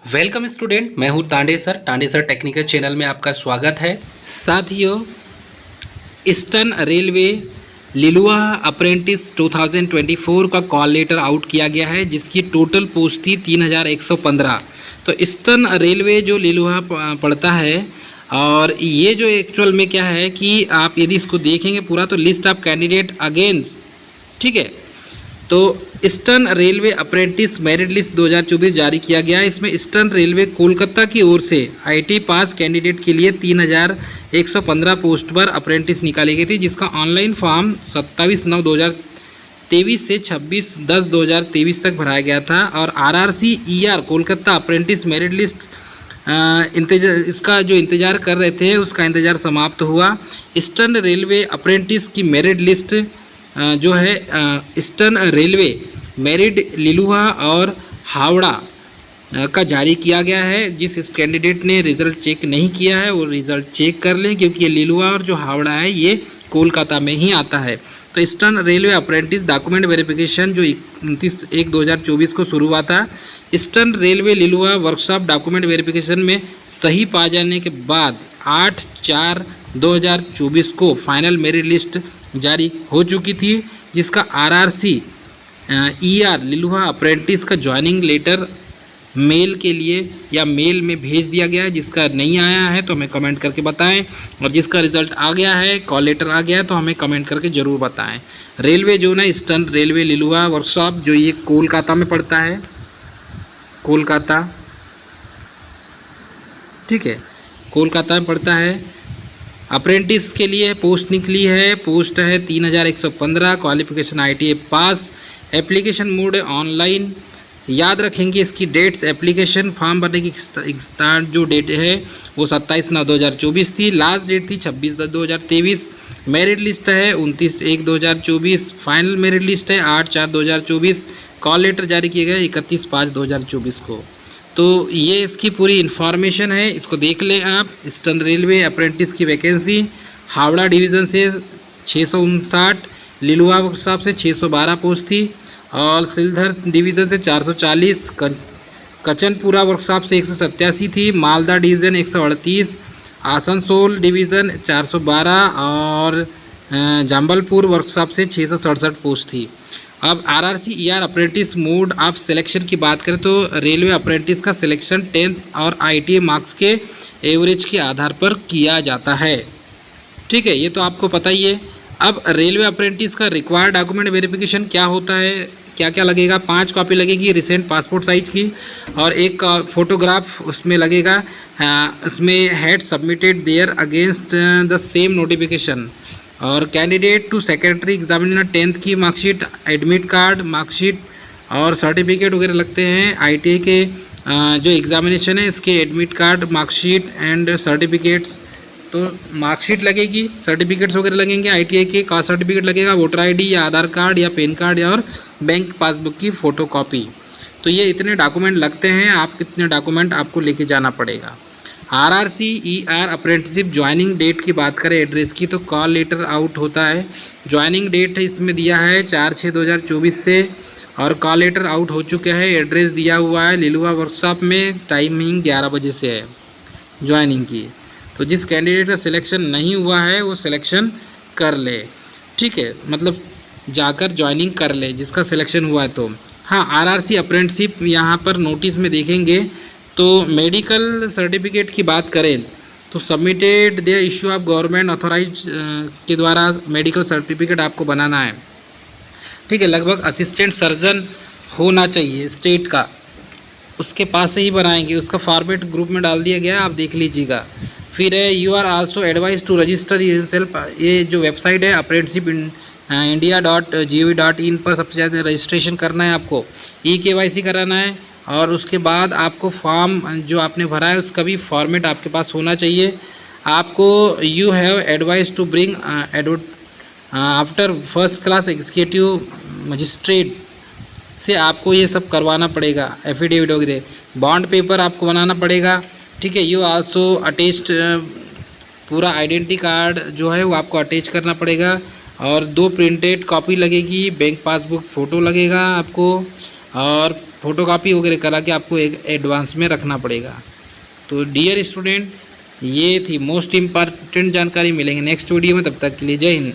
Welcome student, मैं हूं Tande sir technical channel में आपका स्वागत है। साथियों, ईस्टर्न रेलवे लिलुआ अप्रेंटिस 2024 का कॉल लेटर आउट किया गया है, जिसकी टोटल पोस्ट थी 3115। तो ईस्टर्न रेलवे जो लिलुआ पड़ता है, और ये जो एक्चुअल में क्या है कि आप यदि इसको देखेंगे पूरा, तो लिस्ट ऑफ कैंडिडेट अगेंस्ट, ठीक है। तो eastern railway apprentice merit list 2024 जारी किया गया है। इसमें ईस्टर्न रेलवे कोलकाता की ओर से आईटी पास कैंडिडेट के लिए 3115 पोस्ट पर अप्रेंटिस निकाली गई थी, जिसका ऑनलाइन फॉर्म 27/9/2023 से 26/10/2023 तक भराया गया था। और RRCER Kolkata apprentice merit list इसका जो इंतज़ार कर रहे थे, उसका इंतज़ार समाप्त हुआ। ईस्टर्न रेलवे अप्रेंटिस की मेरिट लिस्ट जो है ईस्टर्न रेलवे मेरिट लिलुआ और हावड़ा का जारी किया गया है। जिस कैंडिडेट ने रिज़ल्ट चेक नहीं किया है वो रिज़ल्ट चेक कर लें, क्योंकि ये लिलुआ और जो हावड़ा है ये कोलकाता में ही आता है। तो eastern railway apprentice document verification जो 29/1/2024 को शुरू हुआ था। Eastern railway Liluah workshop document verification में सही पाए जाने के बाद 8/4/2024 को फाइनल मेरिट लिस्ट जारी हो चुकी थी, जिसका RRCER लिलुआ अप्रेंटिस का ज्वाइनिंग लेटर मेल के लिए या मेल में भेज दिया गया है। जिसका नहीं आया है तो हमें कमेंट करके बताएं, और जिसका रिज़ल्ट आ गया है, कॉल लेटर आ गया है, तो हमें कमेंट करके ज़रूर बताएं। रेलवे जोन है ईस्टर्न रेलवे लिलुआ वर्कशॉप, जो ये कोलकाता में पड़ता है, कोलकाता, ठीक है, कोलकाता में पड़ता है। अप्रेंटिस के लिए पोस्ट निकली है, पोस्ट है 3115, क्वालिफिकेशन ITA पास, एप्लीकेशन मोड है ऑनलाइन। याद रखेंगे इसकी डेट्स, एप्लीकेशन फॉर्म भरने की स्टार्ट जो डेट है वो 27/9/2024 थी, लास्ट डेट थी 26/10/2023। मेरिट लिस्ट है 29/1/2024, फाइनल मेरिट लिस्ट है 8/4/2024। कॉल लेटर जारी किया गया 31/5/2024 को। तो ये इसकी पूरी इन्फॉर्मेशन है, इसको देख लें आप। ईस्टर्न रेलवे अप्रेंटिस की वैकेंसी हावड़ा डिवीज़न से 659, लिलुआ वर्कशॉप से 612 पोस्ट थी, और सिलधर डिवीज़न से 440, कचनपुरा वर्कशॉप से 187 थी, मालदा डिवीज़न 138, आसनसोल डिवीज़न 412 और जाम्बलपुर वर्कशॉप से 667 पोस्ट थी। अब RRCER apprentice mode of selection की बात करें तो रेलवे अप्रेंटिस का सिलेक्शन 10th और ITA मार्क्स के एवरेज के आधार पर किया जाता है, ठीक है, ये तो आपको पता ही है। अब रेलवे अप्रेंटिस का रिक्वायर्ड डॉक्यूमेंट वेरिफिकेशन क्या होता है, क्या क्या लगेगा? 5 कॉपी लगेगी रिसेंट पासपोर्ट साइज की, और एक फोटोग्राफ उसमें लगेगा। उसमें had submitted there against the same notification, और candidate to secretary examiner 10th की मार्कशीट, एडमिट कार्ड, मार्कशीट और सर्टिफिकेट वगैरह लगते हैं। ITA के जो एग्ज़ामिनेशन है इसके admit card, marksheet and certificates, तो मार्कशीट लगेगी, सर्टिफिकेट्स वगैरह लगेंगे। ITA के कास्ट सर्टिफिकेट लगेगा, वोटर ID या आधार कार्ड या पैन कार्ड या और बैंक पासबुक की फ़ोटो कॉपी। तो ये इतने डॉक्यूमेंट लगते हैं, आप कितने डॉक्यूमेंट आपको लेके जाना पड़ेगा। RRCER अप्रेंटिसशिप ज्वाइनिंग डेट की बात करें एड्रेस की, तो कॉल लेटर आउट होता है। ज्वाइनिंग डेट इसमें दिया है 4/6/2024 से, और कॉल लेटर आउट हो चुका है। एड्रेस दिया हुआ है लिलुआ वर्कशॉप में, टाइमिंग 11 बजे से है ज्वाइनिंग की। तो जिस कैंडिडेट का सिलेक्शन नहीं हुआ है वो सिलेक्शन कर ले, ठीक है, मतलब जाकर ज्वाइनिंग कर ले जिसका सिलेक्शन हुआ है। तो हाँ, RRC अप्रेंटिसशिप यहाँ पर नोटिस में देखेंगे तो मेडिकल सर्टिफिकेट की बात करें तो submitted the issue of government authorize के द्वारा मेडिकल सर्टिफिकेट आपको बनाना है, ठीक है। लगभग असिस्टेंट सर्जन होना चाहिए स्टेट का, उसके पास से ही बनाएंगे। उसका फॉर्मेट ग्रुप में डाल दिया गया है, आप देख लीजिएगा। फिर है you are also advise to register yourself, ये जो वेबसाइट है अप्रेंटिसशिप india.gov.in पर सबसे ज़्यादा रजिस्ट्रेशन करना है आपको, EKYC कराना है, और उसके बाद आपको फॉर्म जो आपने भरा है उसका भी फॉर्मेट आपके पास होना चाहिए। आपको you have advise to bring after first class executive magistrate से आपको ये सब करवाना पड़ेगा, एफिडेविट वगैरह, बॉन्ड पेपर आपको बनाना पड़ेगा, ठीक है। यू आल्सो अटैच्ड पूरा आइडेंटिटी कार्ड जो है वो आपको अटैच करना पड़ेगा, और 2 प्रिंटेड कॉपी लगेगी, बैंक पासबुक फ़ोटो लगेगा आपको, और फ़ोटोकॉपी वगैरह करा के आपको एक एडवांस में रखना पड़ेगा। तो डियर स्टूडेंट, ये थी मोस्ट इम्पॉर्टेंट जानकारी। मिलेंगे नेक्स्ट वीडियो में, तब तक के लिए जय हिंद।